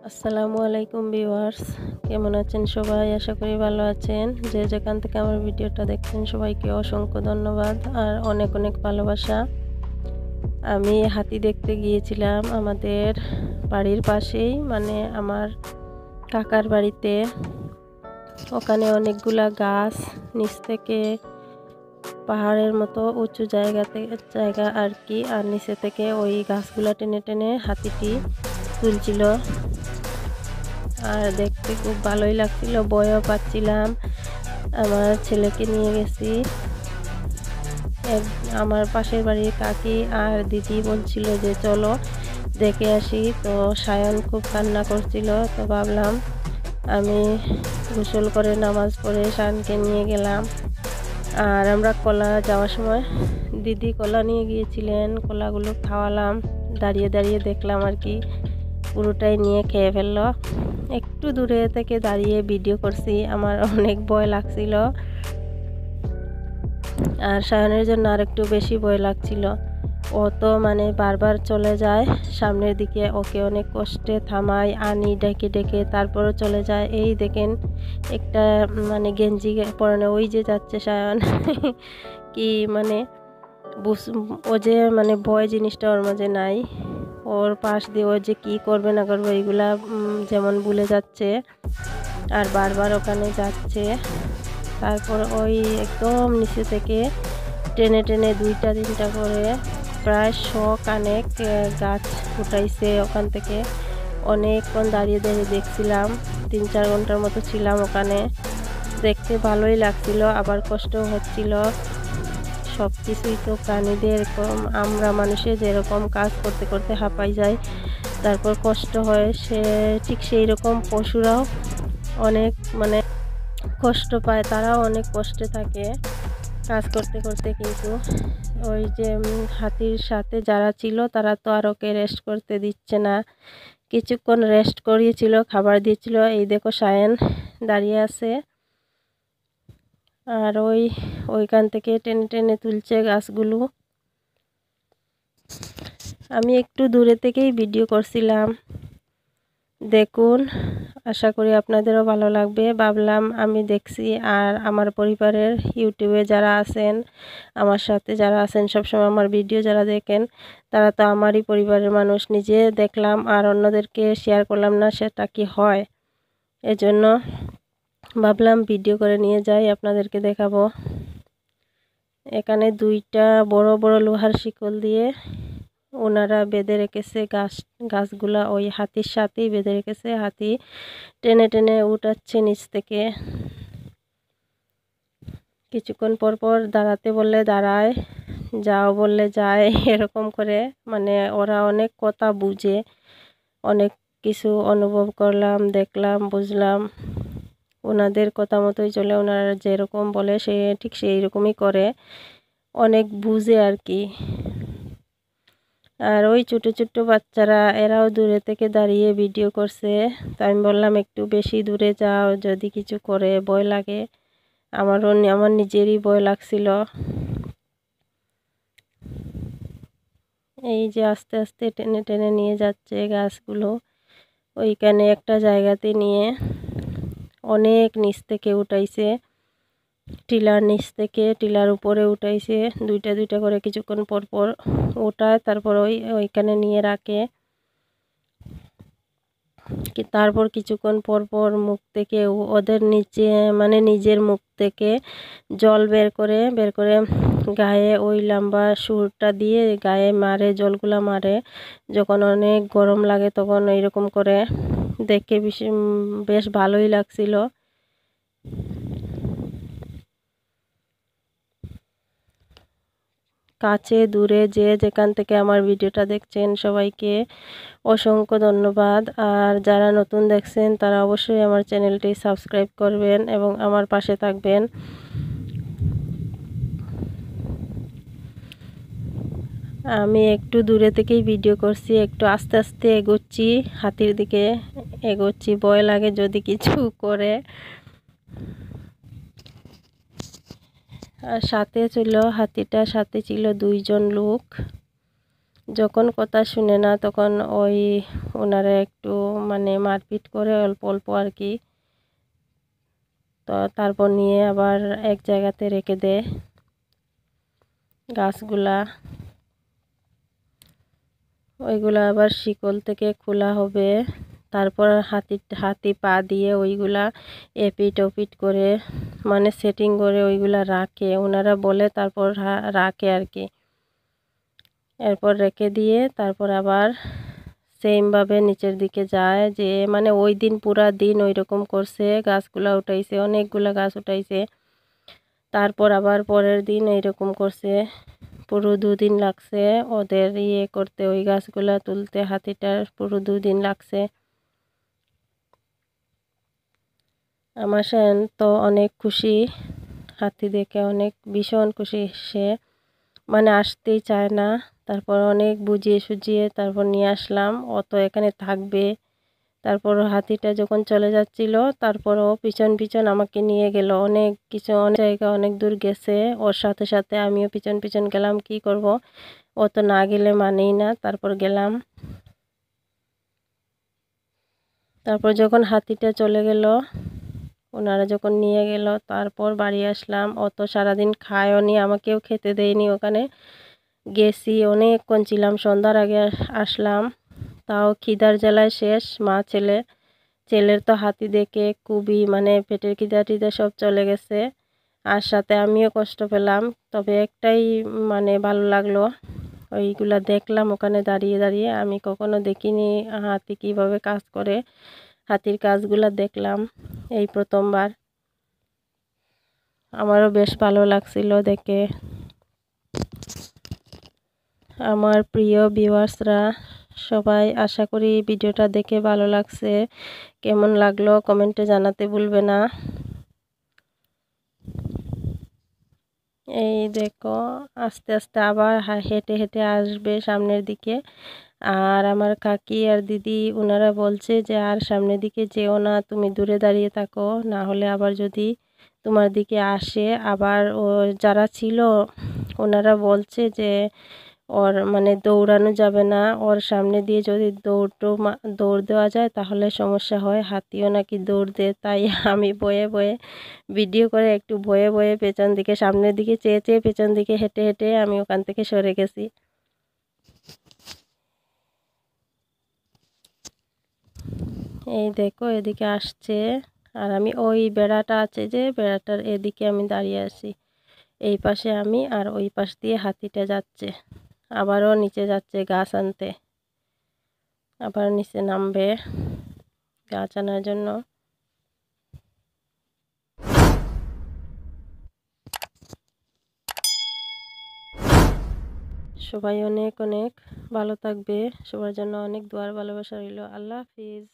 আসসালামু আলাইকুম ভিউয়ার্স, কেমন আছেন সবাই? আশা করি ভালো আছেন। যে যেখান থেকে আমার ভিডিওটা দেখছেন সবাইকে অসংখ্য ধন্যবাদ আর অনেক অনেক ভালোবাসা। আমি হাতি দেখতে গিয়েছিলাম আমাদের বাড়ির পাশেই, মানে আমার কাকার বাড়িতে। ওখানে অনেকগুলা গাছ, নিচ থেকে পাহাড়ের মতো উঁচু জায়গা আর কি, আর নিচে থেকে ওই গাছগুলা টেনে টেনে হাতিটি তুলছিল। আর দেখতে খুব ভালোই লাগছিল, ভয়ও পাচ্ছিলাম। আমার ছেলেকে নিয়ে গেছি। আমার পাশের বাড়ির কাকি আর দিদি বলছিল যে চলো দেখে আসি, তো সায়ন খুব কান্না করছিল। তো ভাবলাম আমি গোসল করে নামাজ পড়ে সায়নকে নিয়ে গেলাম। আর আমরা কলা যাওয়ার সময় দিদি কলা নিয়ে গিয়েছিলেন, কলাগুলো খাওয়ালাম, দাঁড়িয়ে দাঁড়িয়ে দেখলাম আর কি। পুরোটাই নিয়ে খেয়ে ফেললো। একটু দূরে থেকে দাঁড়িয়ে ভিডিও করছি, আমার অনেক ভয় লাগছিল। আর সায়নের জন্য আর একটু বেশি ভয় লাগছিল। ও তো মানে বারবার চলে যায় সামনের দিকে, ওকে অনেক কষ্টে থামাই আনি ডেকে ডেকে, তারপরও চলে যায়। এই দেখেন একটা মানে গেঞ্জি পরানো, ওই যে যাচ্ছে সায়ন। কি মানে ও যে মানে ভয় জিনিসটা ওর মাঝে নাই। ওর পাশ দিয়ে ও যে কি করবে না করবে এগুলা যেমন ভুলে যাচ্ছে, আর বারবার ওখানে যাচ্ছে। তারপর ওই একদম নিচে থেকে টেনে টেনে 2টা 3টা করে প্রায় 100 কানেক গাছ উঠাইছে ওখান থেকে। অনেকক্ষণ দাঁড়িয়ে দাঁড়িয়ে দেখছিলাম, 3-4 ঘন্টার মতো ছিলাম ওখানে। দেখতে ভালোই লাগছিল, আবার কষ্টও হচ্ছিল। সব কিছুই তো প্রাণীদের, আমরা মানুষে যেরকম কাজ করতে করতে হাঁপাই যায়, তারপর কষ্ট হয়, ঠিক সেই রকম পশুরাও অনেক মানে কষ্ট পায়, তারাও অনেক কষ্টে থাকে কাজ করতে করতে। কিন্তু ওই যে হাতির সাথে যারা ছিল তারা তো আর ওকে রেস্ট করতে দিচ্ছে না। কিছুক্ষণ রেস্ট করিয়েছিল, খাবার দিয়েছিল। এই দেখো সায়ন দাঁড়িয়ে আছে, আর ওইখান থেকে টেনে টেনে তুলছে গাছগুলো। আমি একটু দূরে থেকেই ভিডিও করছিলাম, দেখুন। আশা করি আপনাদেরও ভালো লাগবে। ভাবলাম আমি দেখছি, আর আমার পরিবারের ইউটিউবে যারা আছেন, আমার সাথে যারা আছেন, সবসময় আমার ভিডিও যারা দেখেন, তারা তো আমারই পরিবারের মানুষ। নিজে দেখলাম আর অন্যদেরকে শেয়ার করলাম না, সেটা কি হয়? এজন্য ভাবলাম ভিডিও করে নিয়ে যাই, আপনাদেরকে দেখাবো। এখানে 2টা বড় বড় লোহার শিকল দিয়ে ওনারা বেঁধে রেখেছে গাছগুলা, ওই হাতির সাথেই বেঁধে রেখেছে। হাতি টেনে টেনে উঠাচ্ছে নিচ থেকে। কিছুক্ষণ পর পর দাঁড়াতে বললে দাঁড়ায়, যাও বললে যায়, এরকম করে। মানে ওরা অনেক কথা বুঝে, অনেক কিছু অনুভব করলাম, দেখলাম, বুঝলাম। ওনাদের কথা মতোই চলে, ওনারা যেরকম বলে সে ঠিক সেই রকমই করে, অনেক বুঝে আর কি। আর ওই ছোট ছোট বাচ্চারা, এরাও দূরে থেকে দাঁড়িয়ে ভিডিও করছে। তো আমি বললাম একটু বেশি দূরে যাও, যদি কিছু করে ভয় লাগে। আমার নিজেরই ভয় লাগছিল। এই যে আস্তে আস্তে টেনে টেনে নিয়ে যাচ্ছে গাছগুলো। ওইখানে একটা জায়গাতে নিয়ে অনেক নিচ থেকে উঠাইছে, টিলার নিচ থেকে টিলার উপরে উঠাইছে। 2টা করে কিছুক্ষণ পর পর ওঠায়, তারপর ওইখানে নিয়ে রাখে। তারপর কিছুক্ষণ পর পর মুখ থেকে ওদের নিচে মানে নিজের মুখ থেকে জল বের করে গায়ে ওই লম্বা সুরটা দিয়ে গায়ে মারে, জলগুলা মারে। যখন অনেক গরম লাগে তখন এইরকম করে। দেখে বেশ ভালোই লাগছিল। কাছে দূরে যে যেখান থেকে আমার ভিডিওটা দেখছেন সবাইকে অসংখ্য ধন্যবাদ। আর যারা নতুন দেখছেন তারা অবশ্যই আমার চ্যানেলটি সাবস্ক্রাইব করবেন এবং আমার পাশে থাকবেন। আমি একটু দূরে থেকেই ভিডিও করছি, একটু আস্তে আস্তে এগোচ্ছি, হাতির দিকে এগোচ্ছি, ভয় লাগে যদি কিছু করে। আর হাতিটার সাথে ছিল 2জন লোক। যখন কথা শুনে না তখন ওই ওনারা একটু মানে মারপিট করে অল্প অল্প আর কি। তো তারপর নিয়ে আবার এক জায়গাতে রেখে দেয় গাছগুলা। ওইগুলা আবার শিকল থেকে খোলা হবে, তারপর হাতি পা দিয়ে ওইগুলা এপিট ওপিট করে মানে সেটিং করে ওইগুলা রাখে ওনারা বলে, তারপর রাখে আর কি। এরপর রেখে দিয়ে তারপর আবার সেমভাবে নিচের দিকে যায়, যে মানে ওই দিন পুরা দিন ওই রকম করছে, গাছগুলা উঠাইছে, অনেকগুলা গাছ উঠাইছে। তারপর আবার পরের দিন এইরকম করছে, পুরো 2 দিন লাগছে ওদের করতে, ওই গাছগুলা তুলতে হাতিটার পুরো 2 দিন লাগছে। আমার সেন তো অনেক খুশি, হাতি দেখে অনেক ভীষণ খুশি সে, মানে আসতেই চায় না। তারপর অনেক বুঝিয়ে সুঝিয়ে তারপর নিয়ে আসলাম, ও তো এখানে থাকবে। তারপর হাতিটা যখন চলে যাচ্ছিল তারপর ও পিছন পিছন আমাকে নিয়ে গেল, অনেক কিছু অনেক জায়গা অনেক দূর গেছে, ওর সাথে সাথে আমিও পিছন পিছন গেলাম। কি করব, ও তো না গেলে মানেই না। তারপর গেলাম। তারপর যখন হাতিটা চলে গেল, ওনারা যখন নিয়ে গেল তারপর বাড়ি আসলাম। ও তো সারাদিন খায়ও নি, আমাকেও খেতে দেয়নি। ওখানে গেছি অনেকক্ষণ ছিলাম, সন্ধ্যার আগে আসলাম, তাও খিদার জ্বালায় শেষ। মা ছেলে, ছেলের তো হাতি দেখে খুবই মানে পেটের খিদা টিদা সব চলে গেছে, আর সাথে আমিও কষ্ট পেলাম। তবে একটাই মানে ভালো লাগলো, ওইগুলা দেখলাম ওখানে দাঁড়িয়ে দাঁড়িয়ে। আমি কখনো দেখিনি হাতি কিভাবে কাজ করে, হাতির কাজগুলা দেখলাম এই প্রথমবার। আমারও বেশ ভালো লাগছিল দেখে। আমার প্রিয় ভিউয়ার্সরা সবাই, আশা করি ভিডিওটা দেখে ভালো লাগছে। কেমন লাগলো কমেন্টে জানাতে ভুলবে না। এই দেখো আস্তে আস্তে আবার হেঁটে হেঁটে আসবে সামনের দিকে। আর আমার কাকি আর দিদি ওনারা বলছে যে আর সামনের দিকে যেও না, তুমি দূরে দাঁড়িয়ে থাকো, না হলে আবার যদি তোমার দিকে আসে আবার। ও যারা ছিল ওনারা বলছে যে ওর মানে দৌড়ানো যাবে না, ওর সামনে দিয়ে যদি দৌড় দেওয়া যায় তাহলে সমস্যা হয়, হাতিও নাকি দৌড় দেয়। তাই আমি বয়ে বয়ে ভিডিও করে একটু বয়ে বয়ে পেছন দিকে সামনের দিকে চেয়ে চেয়ে পেছন দিকে হেঁটে হেঁটে আমি ওখান থেকে সরে গেছি। এই দেখো এদিকে আসছে, আর আমি ওই বেড়াটা আছে যে বেড়াটার এদিকে আমি দাঁড়িয়ে আছি। এই পাশে আমি, আর ওই পাশ দিয়ে হাতিটা যাচ্ছে, আবারও নিচে যাচ্ছে গাছ আনতে, আবার নিচে নামবে গাছ আনার জন্য। সবাই অনেক অনেক ভালো থাকবে, সবার জন্য অনেক দোয়ার ভালোবাসা রইল। আল্লাহ হাফিজ।